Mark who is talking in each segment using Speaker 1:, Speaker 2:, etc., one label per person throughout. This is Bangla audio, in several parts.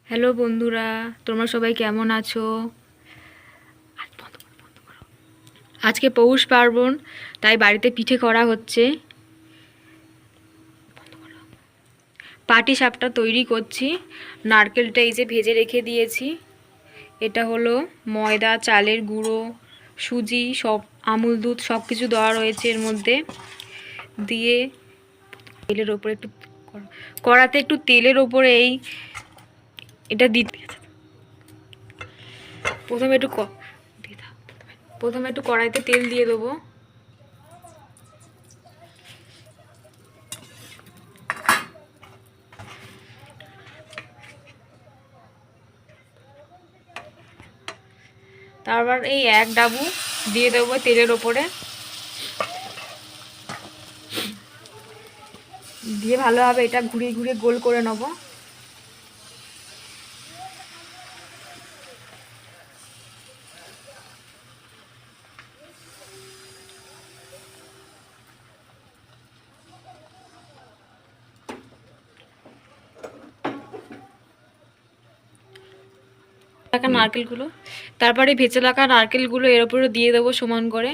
Speaker 1: হ্যালো বন্ধুরা, তোমরা সবাই কেমন আছো? আজকে পৌষ পার্বণ, তাই বাড়িতে পিঠে করা হচ্ছে। পাটি সাপটা তৈরি করছি। নারকেলটা এই যে ভেজে রেখে দিয়েছি। এটা হলো ময়দা, চালের গুঁড়ো, সুজি, সব আমুল দুধ সব কিছু দেওয়া রয়েছে এর মধ্যে। দিয়ে তেলের ওপরে একটু কড়াতে একটু তেলের ওপরে এটা দিতে প্রথমে একটু প্রথমে একটু কড়াইতে তেল দিয়ে দেবো। তারপর এই এক ডাবু দিয়ে দেবো তেলের ওপরে, দিয়ে ভালোভাবে এটা ঘুরিয়ে ঘুরিয়ে গোল করে নেব। নারকেলগুলো, তারপরে ভেজে রাখা নারকেলগুলো এর উপরে দিয়ে দেবো সমান করে।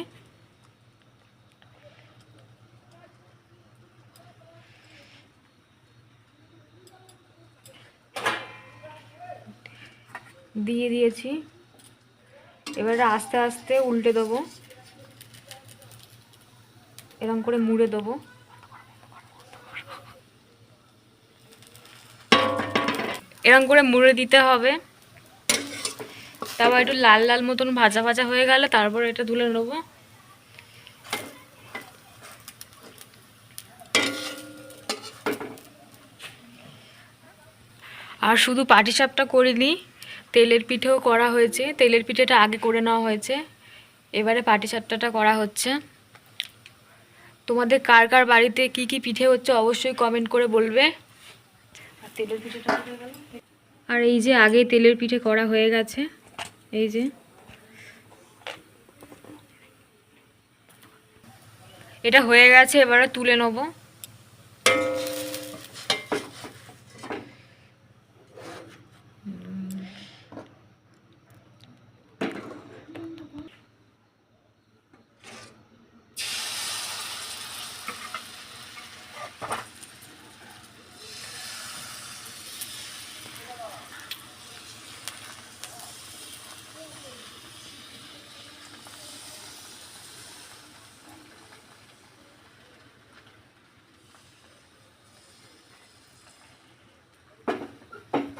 Speaker 1: দিয়ে দিয়েছি। এবারে আস্তে আস্তে উল্টে দেবো, এরকম করে মুড়ে দেবো। এরকম করে মুড়ে দিতে হবে। তারপর একটু লাল লাল মতন ভাজা ভাজা হয়ে গেলে তারপর এটা তুলে নেবো। আর শুধু পাটিসাপটা করিনি, তেলের পিঠেও করা হয়েছে। তেলের পিঠেটা আগে করে নেওয়া হয়েছে, এবারে পাটিসাপটাটা করা হচ্ছে। তোমাদের কার কার বাড়িতে কি কি পিঠে হচ্ছে অবশ্যই কমেন্ট করে বলবে। আর তেলের পিঠেটা হয়ে গেল। আর এই যে আগে তেলের পিঠে করা হয়ে গেছে, এই যে এটা হয়ে গেছে, এবারে তুলে নেবো।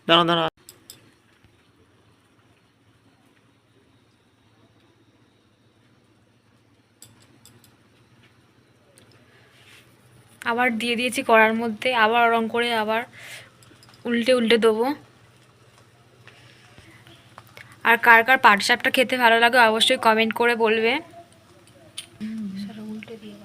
Speaker 2: দাঁড়া দাঁড়া।
Speaker 1: আবার দিয়ে দিয়েছি কড়ার মধ্যে, আবার রং করে আবার উল্টে উল্টে দেবো। আর কার কার পাটিসাপটা খেতে ভালো লাগে অবশ্যই কমেন্ট করে বলবে। উল্টে দিয়ে